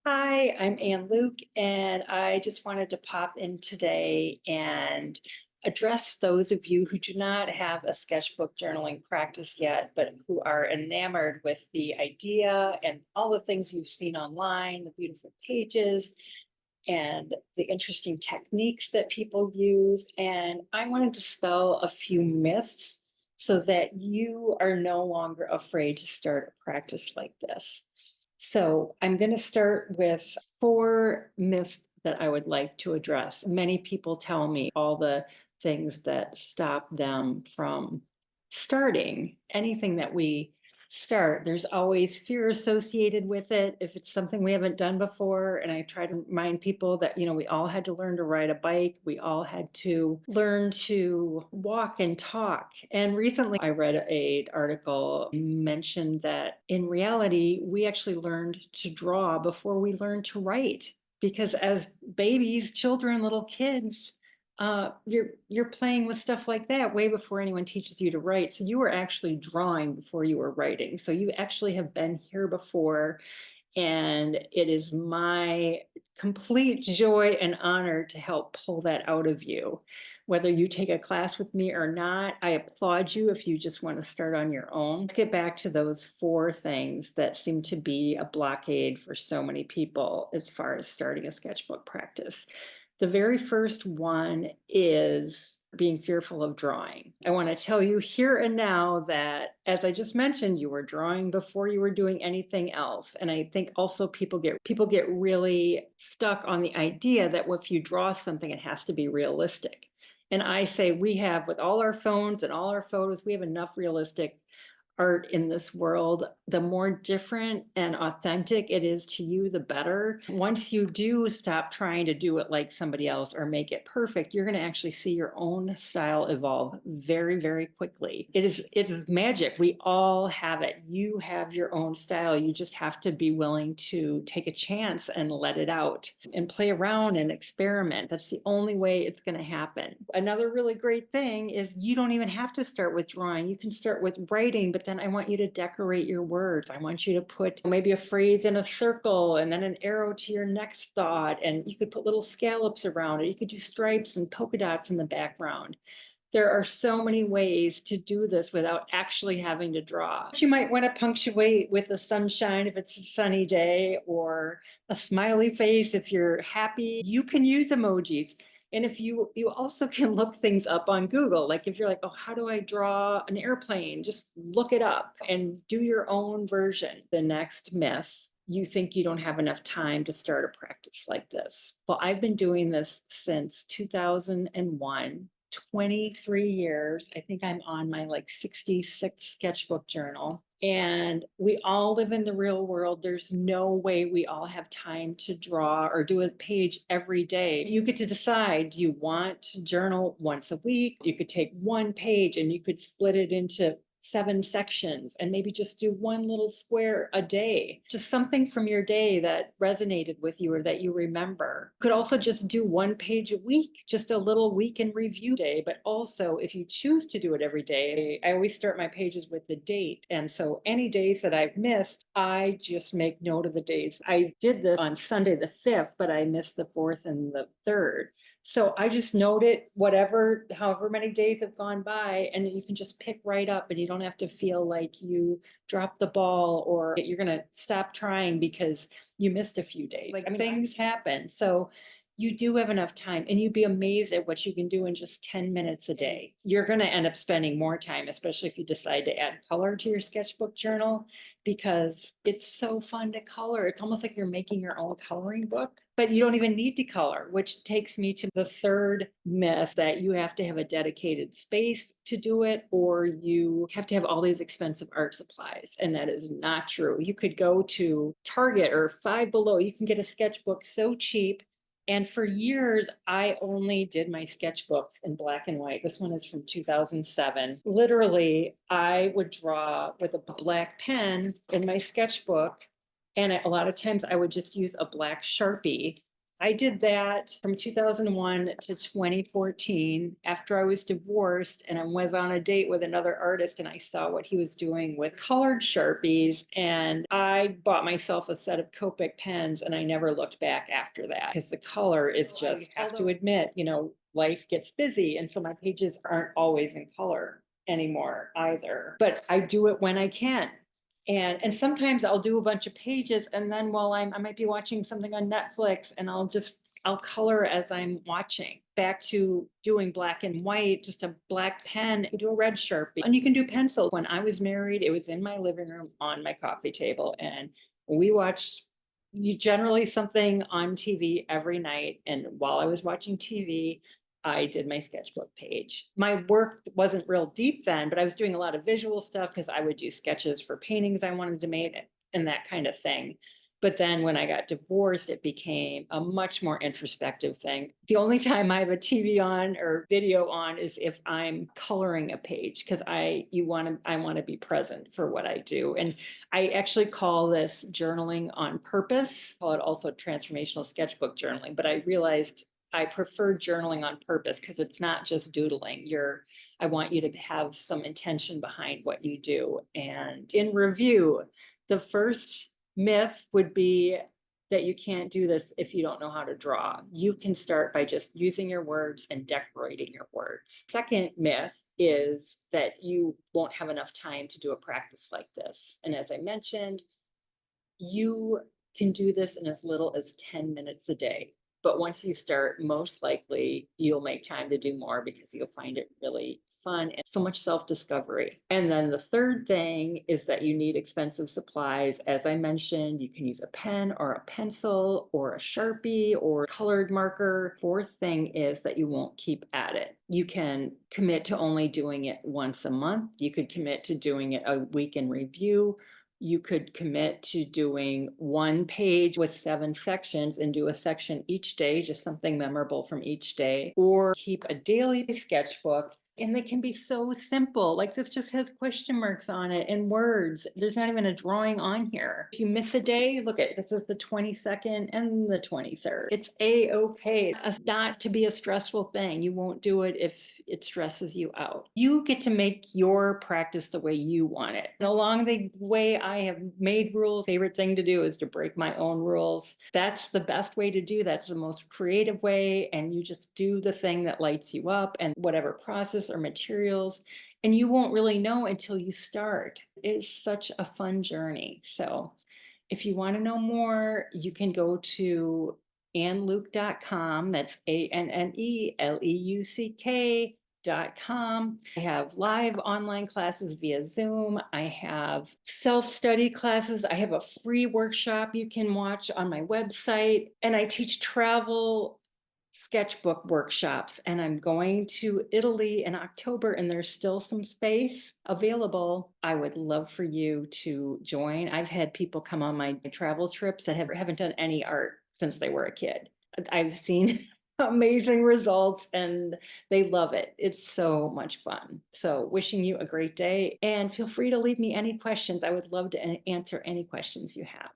Hi, I'm Ann Luke, and I just wanted to pop in today and address those of you who do not have a sketchbook journaling practice yet, but who are enamored with the idea and all the things you've seen online, the beautiful pages and the interesting techniques that people use. And I want to dispel a few myths so that you are no longer afraid to start a practice like this. So I'm going to start with four myths that I would like to address. Many people tell me all the things that stop them from starting anything that we start. There's always fear associated with it if it's something we haven't done before. And I try to remind people that, we all had to learn to ride a bike. We all had to learn to walk and talk. And recently I read an article mentioned that in reality, we actually learned to draw before we learned to write. Because as babies, children, little kids, you're playing with stuff like that way before anyone teaches you to write. So you were actually drawing before you were writing. So you actually have been here before. And it is my complete joy and honor to help pull that out of you. Whether you take a class with me or not, I applaud you if you just want to start on your own. Let's get back to those four things that seem to be a blockade for so many people as far as starting a sketchbook practice. The very first one is being fearful of drawing. I want to tell you here and now that, as I just mentioned, you were drawing before you were doing anything else. And I think also people get really stuck on the idea that if you draw something, it has to be realistic. And I say we have, with all our phones and all our photos, we have enough realistic art in this world. The more different and authentic it is to you, the better. Once you do stop trying to do it like somebody else or make it perfect, you're going to actually see your own style evolve very, very quickly. It's magic. We all have it. You have your own style. You just have to be willing to take a chance and let it out and play around and experiment. That's the only way it's going to happen. Another really great thing is you don't even have to start with drawing. You can start with writing, but then I want you to decorate your words. I want you to put maybe a phrase in a circle and then an arrow to your next thought. And you could put little scallops around it. You could do stripes and polka dots in the background. There are so many ways to do this without actually having to draw. You might want to punctuate with the sunshine if it's a sunny day, or a smiley face if you're happy. You can use emojis. And if you also can look things up on Google, like if you're like, oh, how do I draw an airplane? Just look it up and do your own version. The next myth, you think you don't have enough time to start a practice like this. Well, I've been doing this since 2001. 23 years. I think I'm on my like 66th sketchbook journal. And we all live in the real world. There's no way we all have time to draw or do a page every day. You get to decide, do you want to journal once a week? You could take one page and you could split it into 7 sections and maybe just do one little square a day, just something from your day that resonated with you or that you remember. Could also just do one page a week, just a little week in review day. But also, if you choose to do it every day, I always start my pages with the date. And so any days that I've missed, I just make note of the dates. I did this on Sunday the 5th, but I missed the 4th and the 3rd. So I just note it, however many days have gone by, and you can just pick right up and you don't have to feel like you dropped the ball or you're going to stop trying because you missed a few days. Like, I mean, things happen. So you do have enough time, and you'd be amazed at what you can do in just 10 minutes a day. You're going to end up spending more time, especially if you decide to add color to your sketchbook journal, because it's so fun to color. It's almost like you're making your own coloring book, but you don't even need to color, which takes me to the third myth, that you have to have a dedicated space to do it, or you have to have all these expensive art supplies. And that is not true. You could go to Target or Five Below. You can get a sketchbook so cheap. And for years, I only did my sketchbooks in black and white. This one is from 2007. Literally, I would draw with a black pen in my sketchbook. And a lot of times I would just use a black Sharpie I did that from 2001 to 2014 after I was divorced, and I was on a date with another artist, and I saw what he was doing with colored Sharpies, and I bought myself a set of Copic pens, and I never looked back after that because the color is just, have to admit, life gets busy, and so my pages aren't always in color anymore either, but I do it when I can. And sometimes I'll do a bunch of pages, and then while I might be watching something on Netflix, and I'll color as I'm watching. Back to doing black and white, just a black pen, you do a red Sharpie, and you can do pencil. When I was married, it was in my living room on my coffee table, and we watched generally something on TV every night. And while I was watching TV, I did my sketchbook page. My work wasn't real deep then, but I was doing a lot of visual stuff because I would do sketches for paintings I wanted to make and that kind of thing. But then when I got divorced, it became a much more introspective thing. The only time I have a TV on or video on is if I'm coloring a page, because I want to be present for what I do. And I actually call this journaling on purpose. I call it also transformational sketchbook journaling. But I realized I prefer journaling on purpose because it's not just doodling. I want you to have some intention behind what you do. And in review, the first myth would be that you can't do this if you don't know how to draw. You can start by just using your words and decorating your words. Second myth is that you won't have enough time to do a practice like this. And as I mentioned, you can do this in as little as 10 minutes a day. But once you start, most likely you'll make time to do more because you'll find it really fun and so much self-discovery. And then the third thing is that you need expensive supplies. As I mentioned, you can use a pen or a pencil or a Sharpie or colored marker. Fourth thing is that you won't keep at it. You can commit to only doing it once a month. You could commit to doing it a week in review. You could commit to doing one page with 7 sections and do a section each day, just something memorable from each day, or keep a daily sketchbook. And they can be so simple. Like this just has question marks on it and words. There's not even a drawing on here. If you miss a day, look at this is the 22nd and the 23rd. It's a-okay. It's not to be a stressful thing. You won't do it if it stresses you out. You get to make your practice the way you want it. And along the way, I have made rules. Favorite thing to do is to break my own rules. That's the best way to do that. It's the most creative way. And you just do the thing that lights you up and whatever process or materials, and you won't really know until you start. It is such a fun journey. So if you want to know more, you can go to anneleuck.com. That's ANNELEUCK.com. I have live online classes via Zoom. I have self-study classes. I have a free workshop you can watch on my website, and I teach travel sketchbook workshops, and I'm going to Italy in October, and there's still some space available. I would love for you to join. I've had people come on my travel trips that haven't done any art since they were a kid. I've seen amazing results and they love it. It's so much fun. So wishing you a great day, and feel free to leave me any questions. I would love to answer any questions you have.